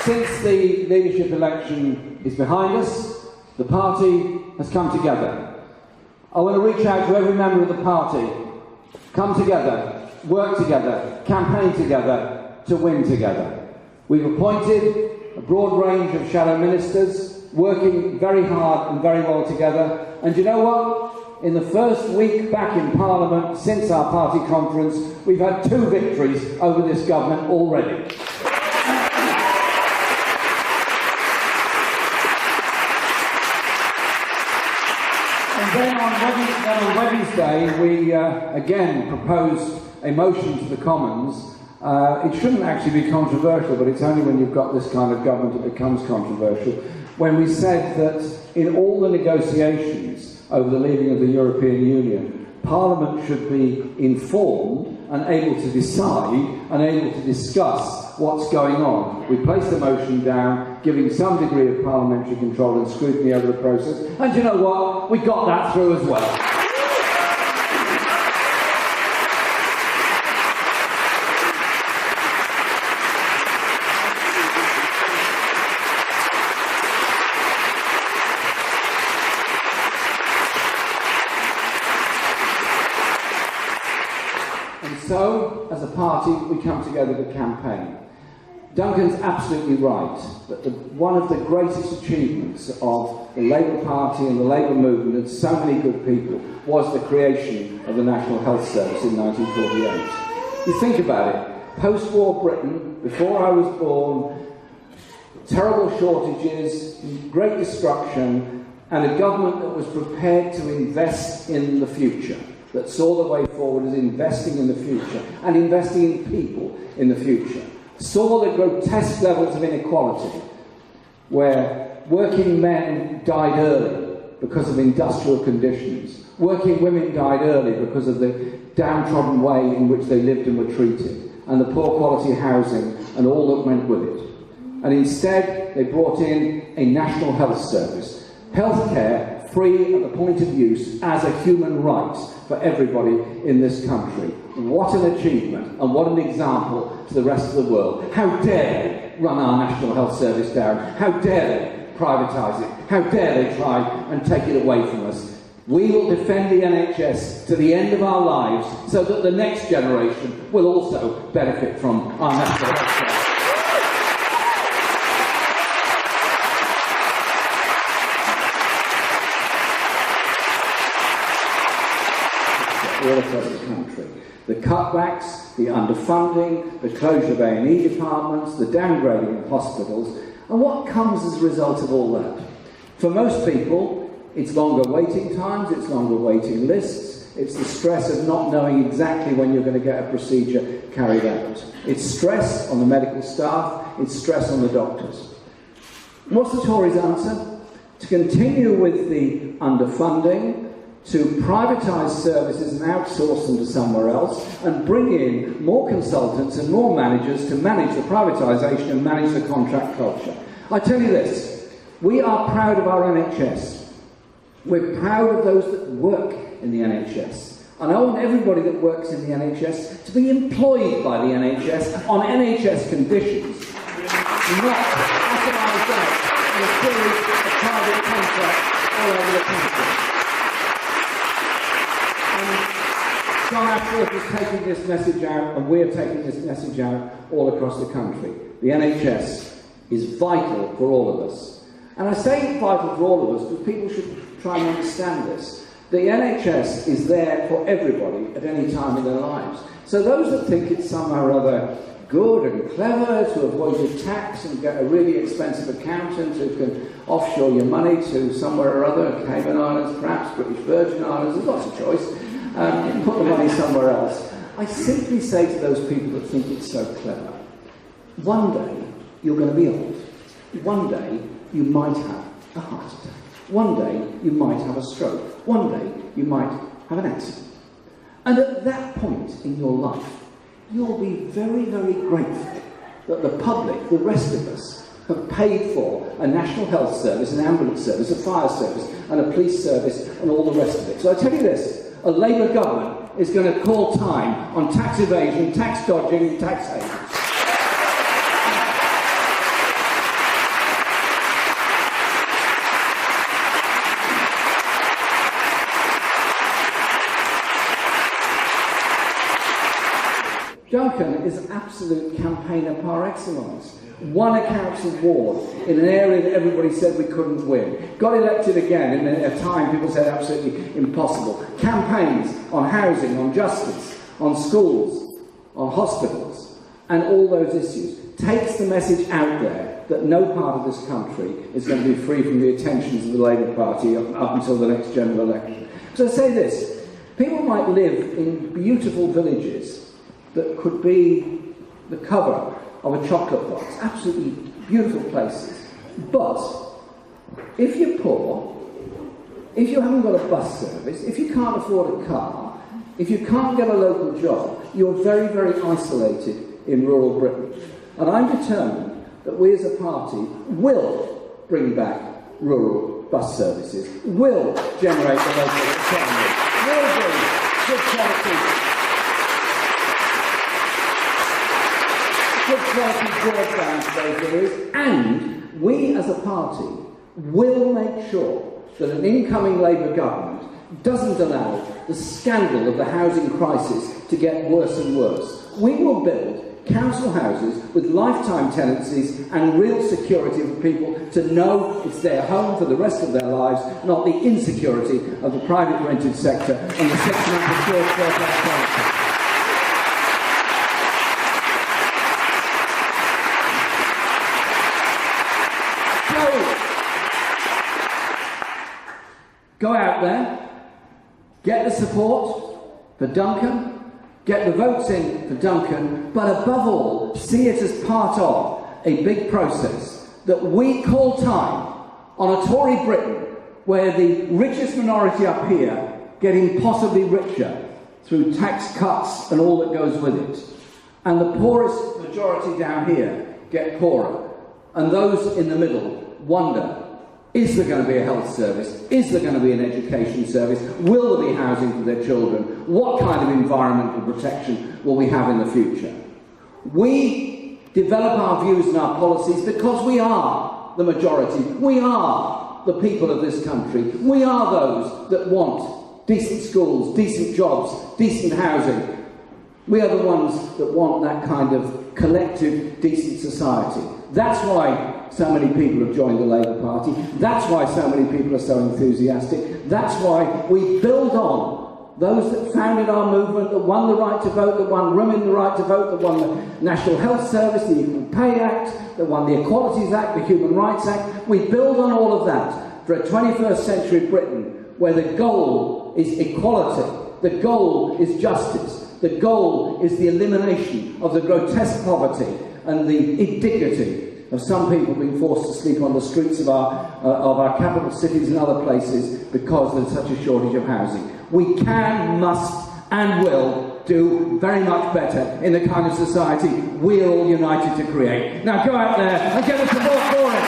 Since the leadership election is behind us, the party has come together. I want to reach out to every member of the party. Come together, work together, campaign together, to win together. We've appointed a broad range of shadow ministers, working very hard and very well together. And you know what? In the first week back in Parliament since our party conference, we've had 2 victories over this government already. And then on Wednesday, we again proposed a motion to the Commons. It shouldn't actually be controversial, but it's only when you've got this kind of government it becomes controversial. When we said that in all the negotiations over the leaving of the European Union, Parliament should be informed and able to decide and able to discuss what's going on. We placed the motion down, giving some degree of parliamentary control and scrutiny over the process, and you know what? We got that through as well. So, as a party, we come together to campaign. Duncan's absolutely right that one of the greatest achievements of the Labour Party and the Labour movement and so many good people was the creation of the National Health Service in 1948. You think about it, post-war Britain, before I was born, terrible shortages, great destruction, and a government that was prepared to invest in the future, that saw the way forward as investing in the future and investing in people in the future, saw the grotesque levels of inequality where working men died early because of industrial conditions, working women died early because of the downtrodden way in which they lived and were treated, and the poor quality housing and all that went with it. And instead they brought in a national health service, healthcare free at the point of use as a human right for everybody in this country. What an achievement and what an example to the rest of the world. How dare they run our National Health Service down? How dare they privatise it? How dare they try and take it away from us? We will defend the NHS to the end of our lives so that the next generation will also benefit from our National Health Service. All across the country. The cutbacks, the underfunding, the closure of A&E departments, the downgrading of hospitals, and what comes as a result of all that? For most people, it's longer waiting times, it's longer waiting lists, it's the stress of not knowing exactly when you're going to get a procedure carried out. It's stress on the medical staff, it's stress on the doctors. What's the Tories' answer? To continue with the underfunding, to privatise services and outsource them to somewhere else and bring in more consultants and more managers to manage the privatisation and manage the contract culture. I tell you this, we are proud of our NHS. We're proud of those that work in the NHS. And I want everybody that works in the NHS to be employed by the NHS on NHS conditions, not atomized out in a series of private contracts all over the country. John Ashworth is taking this message out, and we're taking this message out all across the country. The NHS is vital for all of us. And I say vital for all of us because people should try and understand this. The NHS is there for everybody at any time in their lives. So those that think it's somehow or other good and clever to avoid your tax and get a really expensive accountant who can offshore your money to somewhere or other, Cayman Islands perhaps, British Virgin Islands, there's lots of choice. Put the money somewhere else. I simply say to those people that think it's so clever, one day you're going to be old. One day you might have a heart attack. One day you might have a stroke. One day you might have an accident. And at that point in your life, you'll be very, very grateful that the public, the rest of us, have paid for a national health service, an ambulance service, a fire service, and a police service, and all the rest of it. So I tell you this, a Labour government is going to call time on tax evasion, tax dodging and tax havens. Duncan is absolute campaigner par excellence. Won a council ward in an area that everybody said we couldn't win. Got elected again in a time people said absolutely impossible. Campaigns on housing, on justice, on schools, on hospitals, and all those issues. Takes the message out there that no part of this country is going to be free from the attentions of the Labour Party up until the next general election. So I say this, people might live in beautiful villages that could be the cover of a chocolate box, absolutely beautiful places. But if you're poor, if you haven't got a bus service, if you can't afford a car, if you can't get a local job, you're very, very isolated in rural Britain. And I'm determined that we as a party will bring back rural bus services, will generate the local economy, will bring good quality broadband to those areas, and we as a party will make sure that an incoming Labour government doesn't allow the scandal of the housing crisis to get worse and worse. We will build council houses with lifetime tenancies and real security for people to know it's their home for the rest of their lives, not the insecurity of the private rented sector and the section of the third authority. Go out there, get the support for Duncan, get the votes in for Duncan, but above all, see it as part of a big process that we call time on a Tory Britain where the richest minority up here get impossibly richer through tax cuts and all that goes with it, and the poorest majority down here get poorer, and those in the middle wonder, is there going to be a health service? Is there going to be an education service? Will there be housing for their children? What kind of environmental protection will we have in the future? We develop our views and our policies because we are the majority. We are the people of this country. We are those that want decent schools, decent jobs, decent housing. We are the ones that want that kind of collective, decent society. That's why so many people have joined the Labour Party. That's why so many people are so enthusiastic. That's why we build on those that founded our movement, that won the right to vote, that won women the right to vote, that won the National Health Service, the Equal Pay Act, that won the Equalities Act, the Human Rights Act. We build on all of that for a 21st century Britain where the goal is equality, the goal is justice, the goal is the elimination of the grotesque poverty and the indignity of some people being forced to sleep on the streets of our capital cities and other places because there's such a shortage of housing. We can, must and will do very much better in the kind of society we're all united to create. Now go out there and get the support for it.